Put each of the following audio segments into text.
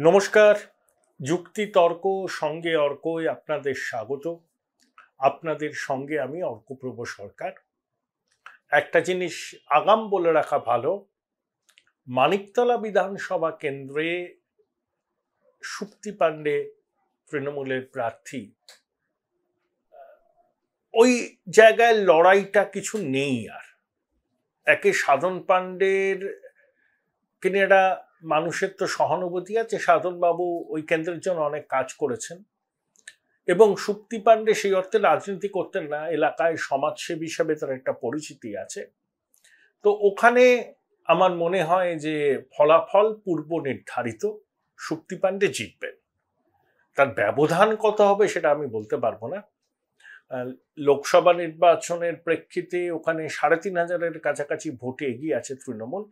নমস্কার। যুক্তি তর্ক সঙ্গে অর্কয় আপনাদের স্বাগত। আপনাদের সঙ্গে আমি অর্কপ্রভ সরকার। একটা জিনিস আগাম বলে রাখা ভালো, মানিকতলা বিধানসভা কেন্দ্রে সুপ্তি পাণ্ডে তৃণমূলের প্রার্থী, ওই জায়গায় লড়াইটা কিছু নেই। আর একে সাধন পাণ্ডের তিনি একটা মানুষের তো সহানুভূতি আছে, সাধনবাবু ওই কেন্দ্রের জন্য অনেক কাজ করেছেন এবং সুপ্তি পাণ্ডে সেই অর্থে রাজনীতি করতেন না, এলাকায় সমাজসেবী হিসাবে তার একটা পরিচিতি আছে। তো ওখানে আমার মনে হয় যে ফলাফল পূর্ব নির্ধারিত, সুপ্তি পাণ্ডে জিতবেন। তার ব্যবধান কত হবে সেটা আমি বলতে পারবো না। লোকসভা নির্বাচনের প্রেক্ষিতে ওখানে ৩,৫০০-এর কাছাকাছি ভোটে এগিয়ে আছে তৃণমূল।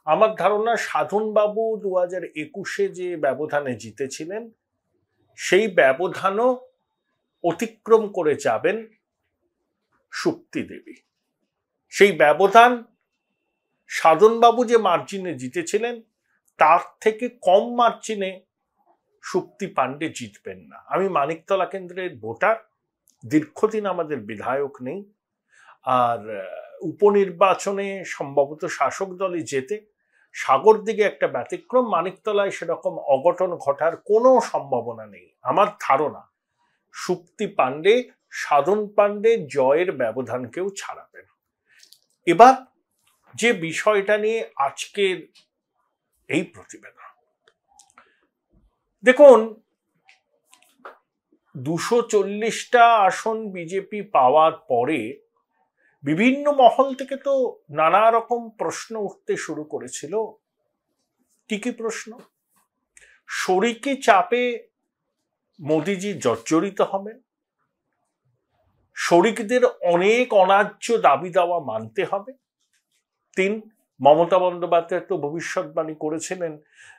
আমার ধারণা সাধনবাবু ২০২১-এ যে ব্যবধানে জিতেছিলেন সেই ব্যবধানও অতিক্রম করে যাবেন সুপ্তি দেবী। সেই ব্যবধান সাধনবাবু যে মার্জিনে জিতেছিলেন তার থেকে কম মার্জিনে সুপ্তি পাণ্ডে জিতবেন না। আমি মানিকতলা কেন্দ্রের ভোটার, দীর্ঘদিন আমাদের বিধায়ক নেই, আর উপনির্বাচনে সম্ভবত শাসক দলই জেতে। সাগর দিকে একটা ব্যতিক্রম, মানিকতলায় সেরকম অঘটন ঘটার কোনো সম্ভাবনা নেই। আমার ধারণা সুপ্তি পাণ্ডে সাধন পাণ্ডে জয়ের ব্যবধানকেও ছাড়াবেন। এবার যে বিষয়টা নিয়ে আজকের এই প্রতিবেদন, দেখুন ২৪০টা আসন বিজেপি পাওয়ার পরে বিভিন্ন মহল থেকে তো নানা রকম প্রশ্ন উঠতে শুরু করেছিল। কি কি প্রশ্ন? শরিকি চাপে মোদিজি জর্জরিত হবেন, শরিকদের অনেক অন্যায্য দাবি দাওয়া মানতে হবে। ৩, মমতা বন্দ্যোপাধ্যায় তো ভবিষ্যৎবাণী করেছিলেন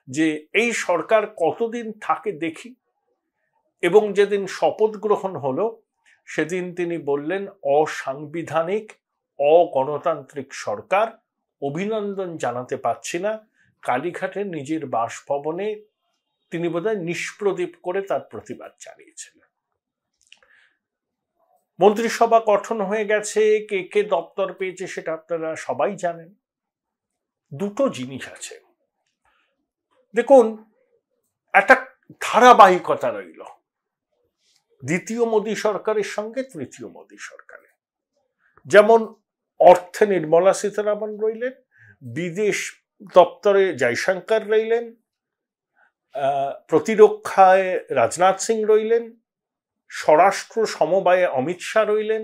যে এই সরকার কতদিন থাকে দেখি, এবং যেদিন শপথ গ্রহণ হলো সেদিন তিনি বললেন অসাংবিধানিক অগণতান্ত্রিক সরকার, অভিনন্দন জানাতে পারছি না। কালীঘাটে নিজের বাসভবনে তিনি বোধহয় নিষ্প্রদীপ করে তার প্রতিবাদ জানিয়েছিলেন। মন্ত্রিসভা গঠন হয়ে গেছে, কে কে দপ্তর পেয়েছে সেটা আপনারা সবাই জানেন। দুটো জিনিস আছে, দেখুন একটা ধারাবাহিকতা রইল দ্বিতীয় মোদী সরকারের সঙ্গে তৃতীয় মোদী সরকারে। যেমন অর্থে নির্মলা সীতারামন রইলেন, বিদেশ দপ্তরে জয়শঙ্কর রইলেন, প্রতিরক্ষায় রাজনাথ সিং রইলেন, স্বরাষ্ট্র সমবায়ে অমিত শাহ রইলেন,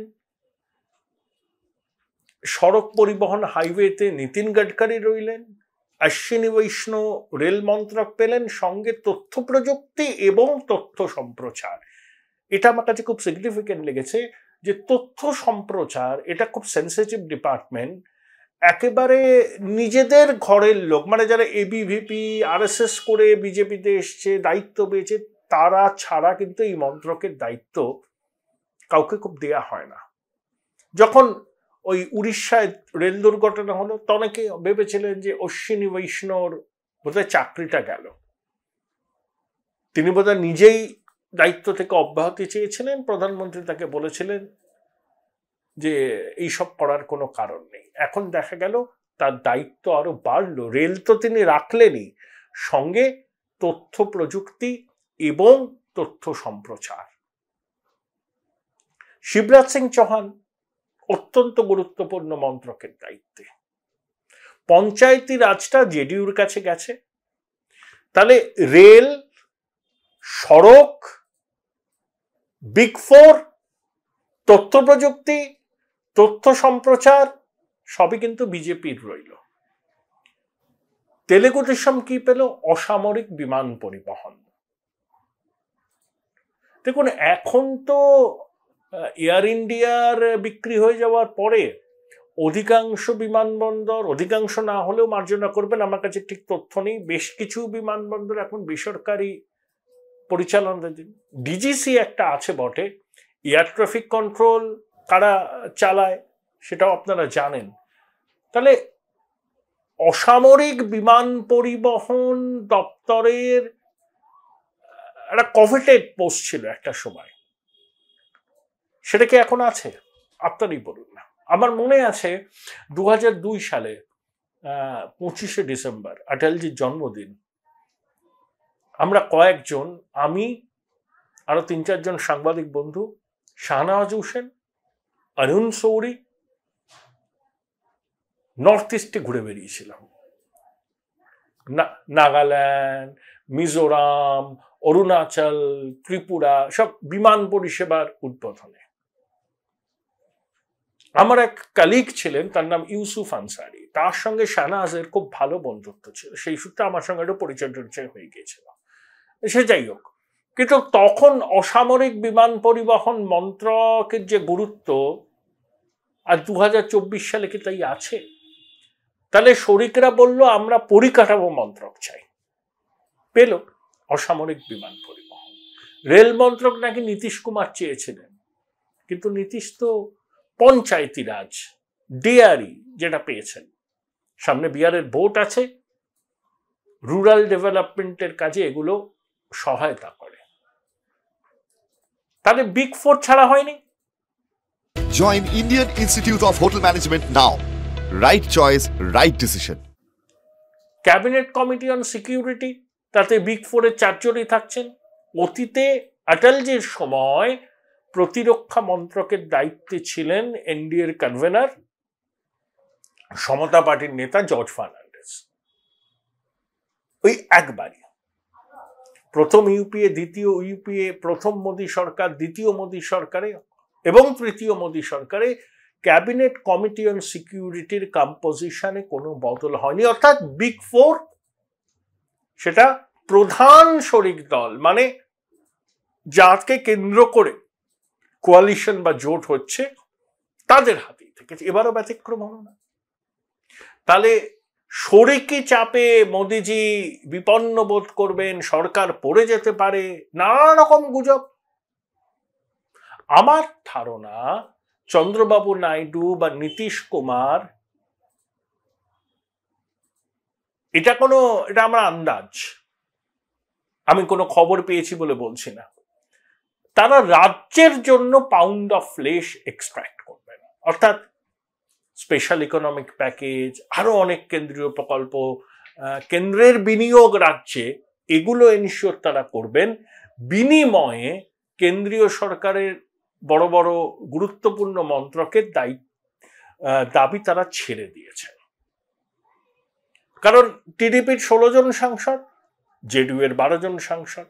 সড়ক পরিবহন হাইওয়েতে নীতিন গডকারি রইলেন, অশ্বিনী বৈষ্ণব রেল মন্ত্রক পেলেন, সঙ্গে তথ্য প্রযুক্তি এবং তথ্য সম্প্রচার। এটা আমার কাছে খুব সিগনিফিকেন্ট লেগেছে যে তথ্য সম্প্রচার এটা খুব সেন্সিটিভ ডিপার্টমেন্ট। একেবারে নিজেদের ঘরের লোক, মানে যারা এবিভিপি আরএসএস করে বিজেপিতে এসছে, দায়িত্ব পেয়েছে, তারা ছাড়া কিন্তু এই মন্ত্রকের দায়িত্ব কাউকে খুব দেয়া হয় না। যখন ওই উড়িষ্যায় রেল দুর্ঘটনা হলো অনেকে ভেবেছিলেন যে অশ্বিনী বৈষ্ণবর বোধহয় চাকরিটা গেল। তিনি বোধহয় নিজেই দায়িত্ব থেকে অব্যাহতি চেয়েছিলেন, প্রধানমন্ত্রী তাকে বলেছিলেন যে এইসব করার কোনো কারণ নেই। এখন দেখা গেল তার দায়িত্ব আরো বাড়লো। রেল তো তিনি রাখলেনই, সঙ্গে তথ্য প্রযুক্তি এবং তথ্য সম্প্রচার। শিবরাজ সিং চৌহান অত্যন্ত গুরুত্বপূর্ণ মন্ত্রকের দায়িত্বে। পঞ্চায়েতি রাজটা জেডিইউর কাছে গেছে, তাহলে রেল, সড়ক, বিগ ফোর, তথ্য প্রযুক্তি, তথ্য সম্প্রচার সবই কিন্তু বিজেপির রইল। তেলেগু দেশম কি পেল? অসামরিক বিমান পরিবহন। দেখুন এখন তো এয়ার ইন্ডিয়ার বিক্রি হয়ে যাওয়ার পরে অধিকাংশ বিমানবন্দর, অধিকাংশ না হলেও মার্জনা করবেন, আমার কাছে ঠিক তথ্য নেই, বেশ কিছু বিমানবন্দর এখন বেসরকারি পরিচালনাধীন। ডিজিসি একটা আছে বটে, এয়ার ট্রাফিক কন্ট্রোল কারা চালায় সেটাও আপনারা জানেন। তাহলে অসামরিক বিমান পরিবহন দপ্তরের একটা কভেটেড পোস্ট ছিল একটা সময়, সেটা কি এখন আছে? আপনারই বলুন না। আমার মনে আছে 2002 সালে 25শে ডিসেম্বর অটলজির জন্মদিন, আমরা কয়েকজন, আমি আরো 3-4 জন সাংবাদিক বন্ধু, শাহনওয়াজ হোসেন, অরুণ সৌরি, নর্থ ইস্টে ঘুরে বেরিয়েছিলাম। নাগাল্যান্ড, মিজোরাম, অরুণাচল, ত্রিপুরা, সব বিমান পরিষেবার উদ্বোধনে। আমার এক কালিগ ছিলেন, তার নাম ইউসুফ আনসারি, তার সঙ্গে শাহনওয়াজের খুব ভালো বন্ধুত্ব ছিল, সেই সূত্রে আমার সঙ্গে একটু পরিচয় হয়ে গিয়েছিল। সে যাই হোক, কিন্তু তখন অসামরিক বিমান পরিবহন মন্ত্রকের যে গুরুত্ব, আর 2024 সালে কি তাই আছে? তাহলে শরিকরা বলল আমরা পরিকাঠামো মন্ত্রক চাই, পেল অসামরিক বিমান পরিবহন। রেল মন্ত্রক নাকি নীতিশ কুমার চেয়েছিলেন, কিন্তু নীতিশ তো পঞ্চায়েতি রাজ, ডিআরই যেটা পেয়েছেন। সামনে বিহারের ভোট আছে, রুরাল ডেভেলপমেন্টের কাজে এগুলো সহায়তা করে। তাহলে বিগ ফোর ছাড়া হয়নি। Join Indian Institute of Hotel Management now. Right choice, right decision. Cabinet committee on security, তাতে বিগ ফোরের 4 জনই থাকছেন। অতীতে অটলজির সময় প্রতিরক্ষা মন্ত্রকের দায়িত্বে ছিলেন এনডিএর কনভেনার, সমতা পার্টির নেতা জর্জ ফার্নান্ডেজ। ওই একবারই প্রথম ইউপিএ, দ্বিতীয় ইউপিএ, প্রথম মোদী সরকার, দ্বিতীয় মোদী সরকারে এবং তৃতীয় মোদী সরকারে ক্যাবিনেট কমিটি অন সিকিউরিটির কম্পোজিশনে কোনো বদল হয়নি। অর্থাৎ বিগ ফোর সেটা প্রধান শরিক দল, মানে যাকে কেন্দ্র করে কোয়ালিশন বা জোট হচ্ছে, তাদের হাতেই থেকেছে। এবারও ব্যতিক্রম হলো না। তাহলে শরিকি চাপে মোদিজি বিপন্ন বোধ করবেন, সরকার পড়ে যেতে পারে, নানা রকম গুজব। আমার ধারণা চন্দ্রবাবু নাইডু বা নীতিশ কুমার, এটা আমার আন্দাজ, আমি কোনো খবর পেয়েছি বলে বলছি না, তারা রাজ্যের জন্য পাউন্ড অফ ফ্লেশ এক্সট্রাক্ট করবেন। অর্থাৎ স্পেশাল ইকোনমিক প্যাকেজ, আরো অনেক কেন্দ্রীয় প্রকল্প, কেন্দ্রের বিনিয়োগ রাজ্যে, এগুলো এনশিওর তারা করবেন। বিনিময়ে কেন্দ্রীয় সরকারের বড় বড় গুরুত্বপূর্ণ মন্ত্রকের দাবি তারা ছেড়ে দিয়েছেন। কারণ টিডিপির 16 জন সাংসদ, জেডিইউ এর 12 জন সাংসদ,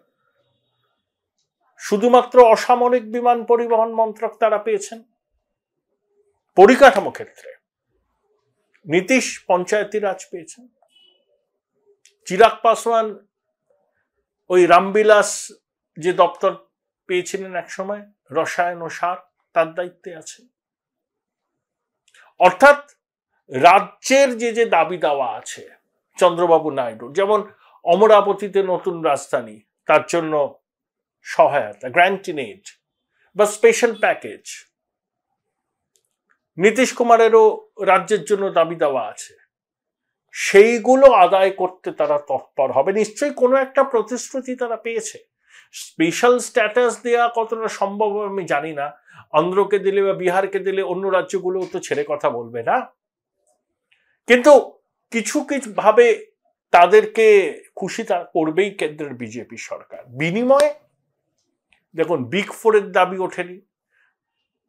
শুধুমাত্র অসামরিক বিমান পরিবহন মন্ত্রক তারা পেয়েছেন। পরিকাঠামো ক্ষেত্রে নীতিশ পঞ্চায়েতি রাজ পেয়েছেন, চিরাগ পাসওয়ান ওই রামবিলাস যে দপ্তর পেয়েছিলেন এক সময়, রসায়ন ও সার, তার দায়িত্বে আছেন। অর্থাৎ রাজ্যের যে দাবি দেওয়া আছে চন্দ্রবাবু নাইডু, যেমন অমরাবতীতে নতুন রাজধানী, তার জন্য সহায়তা, গ্র্যান্ট ইন এইড বা স্পেশাল প্যাকেজ, নীতিশ কুমারেরও রাজ্যের জন্য দাবি দেওয়া আছে, সেইগুলো আদায় করতে তারা তৎপর হবে। নিশ্চয়ই কোনো একটা প্রতিশ্রুতি তারা পেয়েছে। স্পেশাল স্ট্যাটাস দেওয়া কতটা সম্ভব আমি জানি না। অন্ধ্রকে দিলে বা বিহারকে দিলে অন্য রাজ্যগুলো তো ছেড়ে কথা বলবে না, কিন্তু কিছু কিছু ভাবে তাদেরকে খুশি করবেই কেন্দ্রের বিজেপি সরকার। বিনিময়ে দেখুন, বিগ ফোরের দাবি ওঠেনি,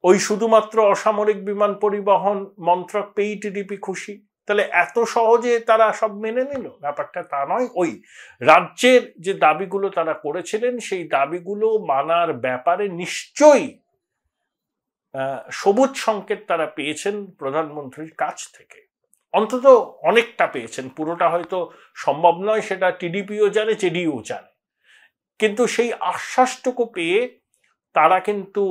ওই শুধুমাত্র অসামরিক বিমান পরিবহন মন্ত্রক পেয়েই টিডিপি খুশি। তাহলে এত সহজে তারা সব মেনে নিল? ব্যাপারটা তা নয়। ওই রাজ্যের যে দাবিগুলো তারা করেছিলেন, সেই দাবিগুলো মানার ব্যাপারে নিশ্চয়ই সবুজ সংকেত তারা পেয়েছেন প্রধানমন্ত্রীর কাছ থেকে। অন্তত অনেকটা পেয়েছেন, পুরোটা হয়তো সম্ভব নয়, সেটা টিডিপিও জানে, জেডিইউ জানে, কিন্তু সেই আশ্বাসটুকু পেয়ে তারা কিন্তু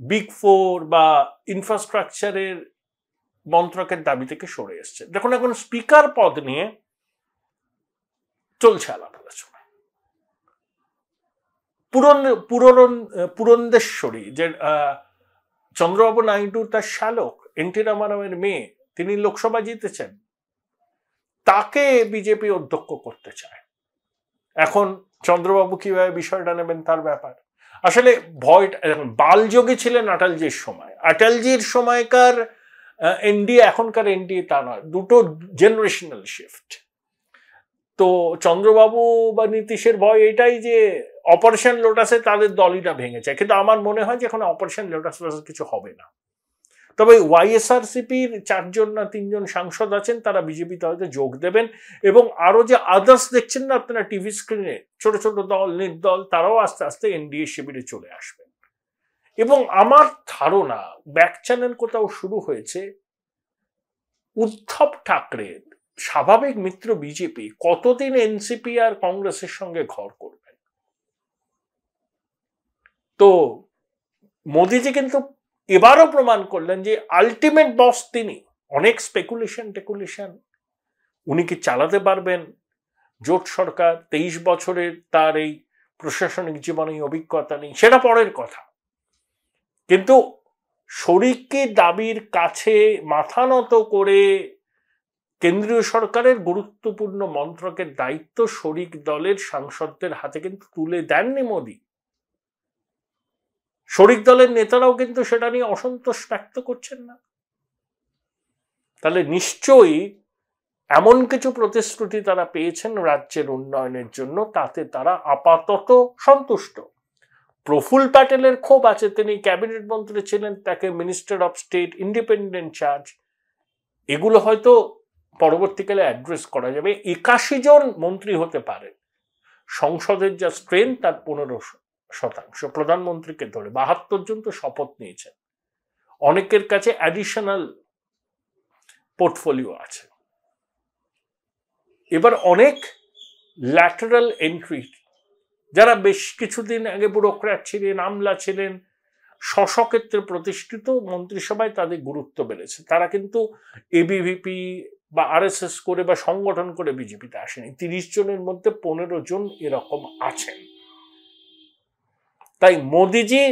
বিগ ফোর বা ইনফ্রাস্ট্রাকচারের মন্ত্রকের দাবি থেকে সরে এসছে। দেখুন, এখন স্পিকার পদ নিয়ে চলছে আলাপ আলোচনা। পুরন্দেশ্বরী, যে চন্দ্রবাবু নাইডু তার শ্যালক, এনটি রামারাওয়ের মেয়ে, তিনি লোকসভা জিতেছেন, তাকে বিজেপি অধ্যক্ষ করতে চায়। এখন চন্দ্রবাবু কিভাবে বিষয়টা নেবেন তার ব্যাপার। আসলে ভয়টা এখন বালযোগে ছিলেন অটলজির সময়, অটলজির সময়কার এনডিএ এখনকার এনডিএ তা নয়, দুটো জেনারেশনাল শিফট। তো চন্দ্রবাবু বা নীতিশের ভয় এটাই যে অপারেশন লোটাসে তাদের দলই না ভেঙে যায়, কিন্তু আমার মনে হয় যে এখন অপারেশন লোটাস কিছু হবে না। তবে ওয়াইএসআরসিপির 4জন না 3জন সাংসদ আছেন, তারা বিজেপিতে হয়তো যোগ দেবেন, এবং আরো যে আদার্স দেখছেন না আপনারা টিভি স্ক্রিনে, ছোট ছোট দল নির্দল, তারাও আস্তে আস্তে এনডিএ শিবিরে চলে আসবেন। এবং আমার ধারণা ব্যাক চ্যানেল কোথাও শুরু হয়েছে, উদ্ধব ঠাকরের স্বাভাবিক মিত্র বিজেপি কতদিন এনসিপি আর কংগ্রেসের সঙ্গে ঘর করবেন। তো মোদিজি কিন্তু এবারও প্রমাণ করলেন যে আলটিমেট বস তিনি। অনেক স্পেকুলেশন উনি কি চালাতে পারবেন জোট সরকার, 23 বছরের তার এই প্রশাসনিক জীবনে অভিজ্ঞতা নেই, সেটা পরের কথা। কিন্তু শরিকি দাবির কাছে মাথা নত করে কেন্দ্রীয় সরকারের গুরুত্বপূর্ণ মন্ত্রকের দায়িত্ব শরিক দলের সাংসদদের হাতে কিন্তু তুলে দেননি মোদি। শরিক দলের নেতারাও কিন্তু সেটা নিয়ে অসন্তোষ ব্যক্ত করছেন না। তাহলে নিশ্চয়ই এমন কিছু প্রতিশ্রুতি তারা পেয়েছেন রাজ্যের উন্নয়নের জন্য, তাতে তারা আপাতত সন্তুষ্ট। প্রফুল প্যাটেলের ক্ষোভ আছে, তিনি ক্যাবিনেট মন্ত্রী ছিলেন, তাকে minister of state, independent charge, এগুলো হয়তো পরবর্তীকালে অ্যাড্রেস করা যাবে। 81 জন মন্ত্রী হতে পারে, সংসদের যা স্ট্রেংথ তার 15%, প্রধানমন্ত্রীকে ধরে 72 জন তো শপথ নিয়েছেন, অনেকের কাছে অ্যাডিশনাল পোর্টফোলিও আছে। এবার অনেক ল্যাটারাল এন্ট্রি, যারা বেশ কিছুদিন আগে ব্যুরোক্র্যাট ছিলেন, আমলা ছিলেন, স্বক্ষেত্রে প্রতিষ্ঠিত মন্ত্রিসভায় তাদের গুরুত্ব বেড়েছে, তারা কিন্তু এবিভিপি বা আরএসএস করে বা সংগঠন করে বিজেপিতে আসেনি। 30 জনের মধ্যে 15 জন এরকম আছেন। তাই মোদিজি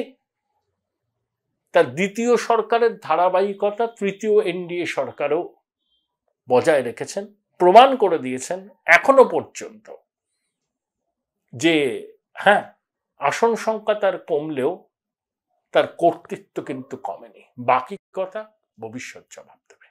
তার দ্বিতীয় সরকারের ধারাবাহিকতা তৃতীয় এনডিএ সরকারও বজায় রেখেছেন, প্রমাণ করে দিয়েছেন এখনো পর্যন্ত যে হ্যাঁ, আসন সংখ্যা তার কমলেও তার কর্তৃত্ব কিন্তু কমেনি। বাকি কথা ভবিষ্যৎ জবাব দেবে।